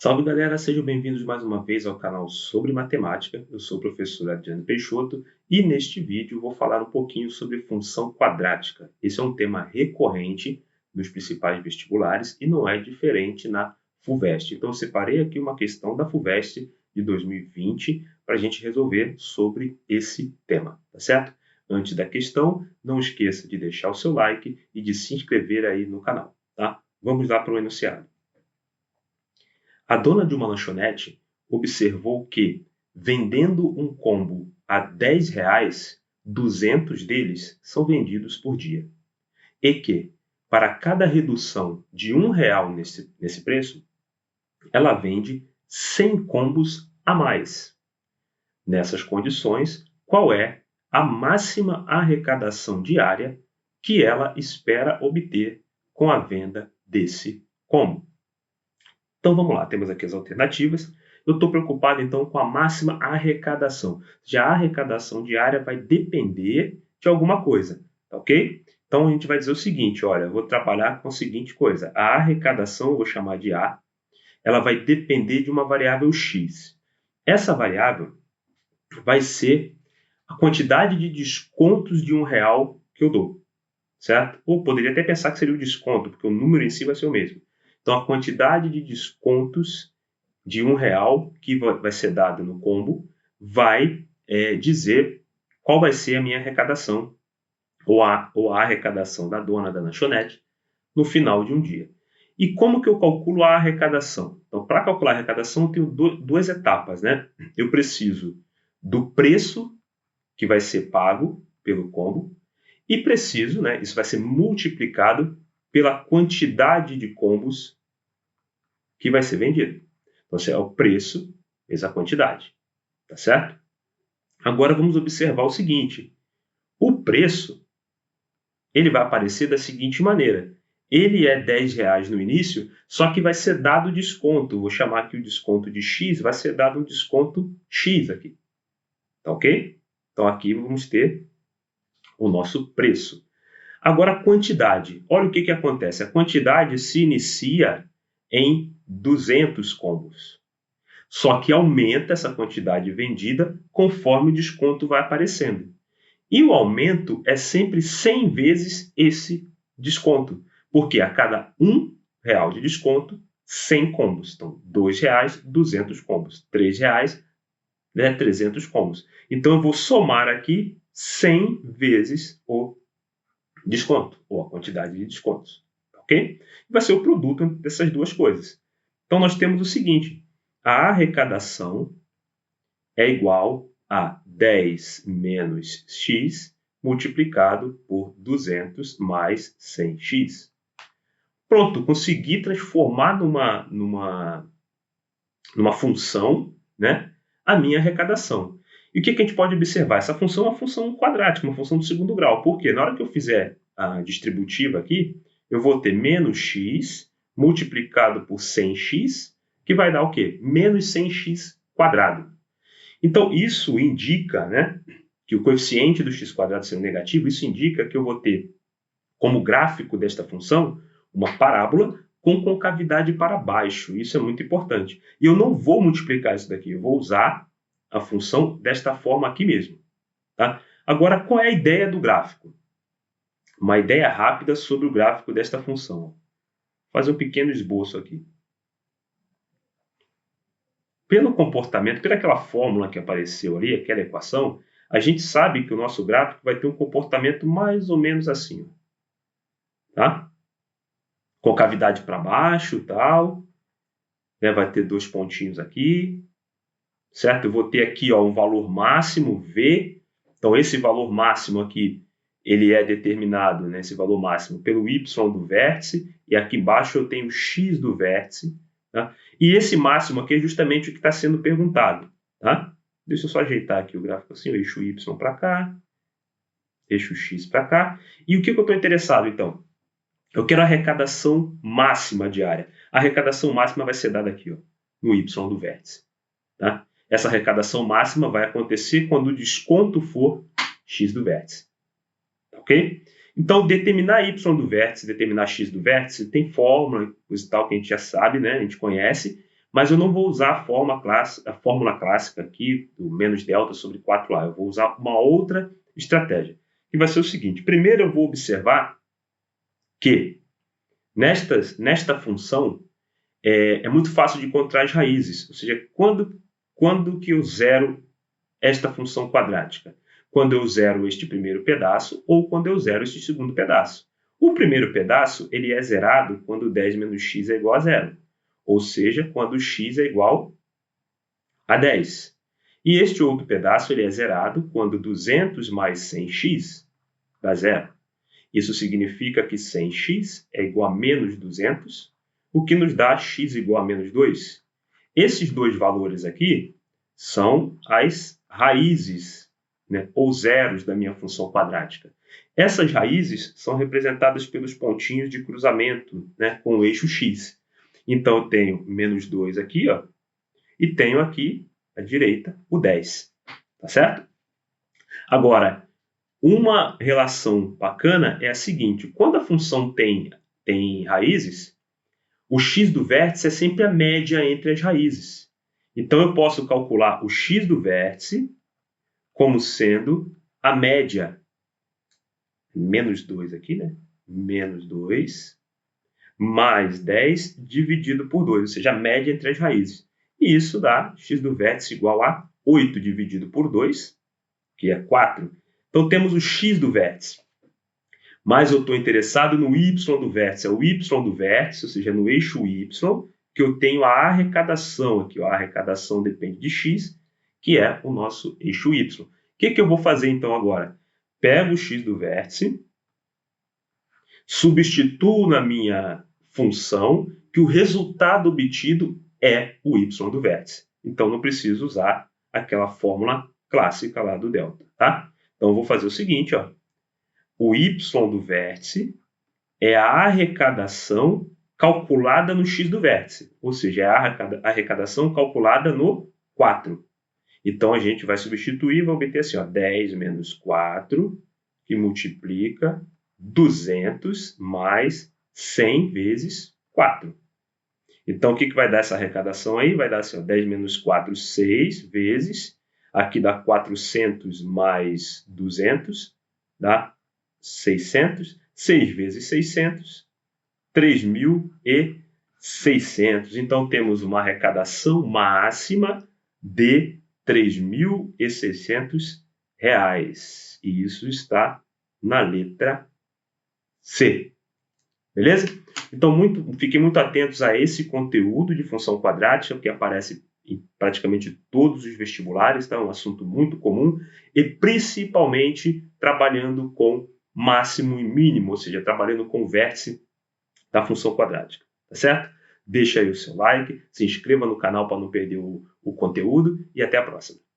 Salve galera, sejam bem-vindos mais uma vez ao canal sobre matemática. Eu sou o professor Adriano Peixoto e neste vídeo vou falar um pouquinho sobre função quadrática. Esse é um tema recorrente nos principais vestibulares e não é diferente na FUVEST. Então eu separei aqui uma questão da FUVEST de 2020 para a gente resolver sobre esse tema, tá certo? Antes da questão, não esqueça de deixar o seu like e de se inscrever aí no canal, tá? Vamos lá para o enunciado. A dona de uma lanchonete observou que, vendendo um combo a R$ 10, 200 deles são vendidos por dia. E que, para cada redução de R$ 1 nesse preço, ela vende 100 combos a mais. Nessas condições, qual é a máxima arrecadação diária que ela espera obter com a venda desse combo? Então vamos lá, temos aqui as alternativas. Eu estou preocupado então com a máxima arrecadação. Já a arrecadação diária vai depender de alguma coisa, tá ok? Então a gente vai dizer o seguinte, olha, eu vou trabalhar com a seguinte coisa. A arrecadação, eu vou chamar de A, ela vai depender de uma variável X. Essa variável vai ser a quantidade de descontos de R$ 1 que eu dou, certo? Ou poderia até pensar que seria o desconto, porque o número em si vai ser o mesmo. Então, a quantidade de descontos de R$ 1 que vai ser dado no combo vai dizer qual vai ser a minha arrecadação ou a arrecadação da dona da lanchonete no final de um dia. E como que eu calculo a arrecadação? Então, para calcular a arrecadação, eu tenho duas etapas, né? Eu preciso do preço que vai ser pago pelo combo e preciso, né? Isso vai ser multiplicado pela quantidade de combos que vai ser vendido. Então, é o preço vezes a quantidade, tá certo? Agora vamos observar o seguinte: o preço ele vai aparecer da seguinte maneira. Ele é R$ 10 no início, só que vai ser dado desconto. Vou chamar aqui o desconto de X, vai ser dado um desconto X aqui. Tá ok? Então aqui vamos ter o nosso preço. Agora a quantidade. Olha o que acontece. A quantidade se inicia em 200 combos. Só que aumenta essa quantidade vendida conforme o desconto vai aparecendo. E o aumento é sempre 100 vezes esse desconto. Porque a cada R$ 1 de desconto, 100 combos. Então, R$ 2, 200 combos. R$ 3, 300 combos. Então, eu vou somar aqui 100 vezes o desconto, ou a quantidade de descontos. Ok? Vai ser o produto dessas duas coisas. Então, nós temos o seguinte. A arrecadação é igual a 10 menos x multiplicado por 200 mais 100x. Pronto, consegui transformar numa função, né, a minha arrecadação. E o que a gente pode observar? Essa função é uma função quadrática, uma função do segundo grau. Por quê? Na hora que eu fizer a distributiva aqui, eu vou ter menos x multiplicado por 100x, que vai dar o quê? Menos 100x quadrado. Então, isso indica, né, que o coeficiente do x² sendo negativo, isso indica que eu vou ter como gráfico desta função uma parábola com concavidade para baixo. Isso é muito importante. E eu não vou multiplicar isso daqui, eu vou usar a função desta forma aqui mesmo. Tá? Agora, qual é a ideia do gráfico? Uma ideia rápida sobre o gráfico desta função. Vou fazer um pequeno esboço aqui. Pelo comportamento, pela aquela fórmula que apareceu ali, aquela equação, a gente sabe que o nosso gráfico vai ter um comportamento mais ou menos assim. Tá? Concavidade para baixo e tal. Né? Vai ter dois pontinhos aqui. Certo? Eu vou ter aqui um valor máximo, V. Então, esse valor máximo aqui, ele é determinado, né, esse valor máximo, pelo y do vértice. E aqui embaixo eu tenho o x do vértice. Tá? E esse máximo aqui é justamente o que está sendo perguntado. Tá? Deixa eu só ajeitar aqui o gráfico assim, o eixo y para cá, eixo x para cá. E o que eu estou interessado, então? Eu quero a arrecadação máxima diária. A arrecadação máxima vai ser dada aqui, ó, no y do vértice. Tá? Essa arrecadação máxima vai acontecer quando o desconto for x do vértice. Ok? Então, determinar y do vértice, determinar x do vértice, tem fórmula, coisa e tal que a gente já sabe, né? A gente conhece, Mas eu não vou usar a fórmula clássica aqui, do menos delta sobre 4a. Eu vou usar uma outra estratégia, que vai ser o seguinte. Primeiro eu vou observar que nesta função é muito fácil de encontrar as raízes. Ou seja, quando que eu zero esta função quadrática? Quando eu zero este primeiro pedaço ou quando eu zero este segundo pedaço. O primeiro pedaço ele é zerado quando 10 menos x é igual a zero. Ou seja, quando x é igual a 10. E este outro pedaço ele é zerado quando 200 mais 100x dá zero. Isso significa que 100x é igual a menos 200, o que nos dá x igual a menos 2. Esses dois valores aqui são as raízes, né, ou zeros da minha função quadrática. Essas raízes são representadas pelos pontinhos de cruzamento, né, com o eixo x. Então, eu tenho menos 2 aqui, ó, e tenho aqui, à direita, o 10. Tá certo? Agora, uma relação bacana é a seguinte. Quando a função tem raízes, o x do vértice é sempre a média entre as raízes. Então, eu posso calcular o x do vértice como sendo a média. Menos 2 aqui, né? Menos 2 mais 10 dividido por 2, ou seja, a média entre as raízes. E isso dá x do vértice igual a 8 dividido por 2, que é 4. Então, temos o x do vértice. Mas eu estou interessado no y do vértice. É o y do vértice, ou seja, no eixo y, que eu tenho a arrecadação aqui. Ó, a arrecadação depende de x, que é o nosso eixo y. O que eu vou fazer, então, agora? Pego o x do vértice, substituo na minha função que o resultado obtido é o y do vértice. Então, não preciso usar aquela fórmula clássica lá do delta, tá? Então, eu vou fazer o seguinte, ó. O y do vértice é a arrecadação calculada no x do vértice, ou seja, é a arrecadação calculada no 4. Então, a gente vai substituir e vai obter assim, ó, 10 menos 4, que multiplica 200 mais 100 vezes 4. Então, o que vai dar essa arrecadação aí? Vai dar assim, ó, 10 menos 4, 6 vezes. Aqui dá 400 mais 200, dá 600. 6 vezes 600, 3.600. Então, temos uma arrecadação máxima de R$3.600. E isso está na letra C. Beleza? Então, fiquem muito atentos a esse conteúdo de função quadrática, que aparece em praticamente todos os vestibulares, tá? É um assunto muito comum, e principalmente trabalhando com máximo e mínimo, ou seja, trabalhando com o vértice da função quadrática. Tá certo? Deixa aí o seu like, se inscreva no canal para não perder o conteúdo e até a próxima.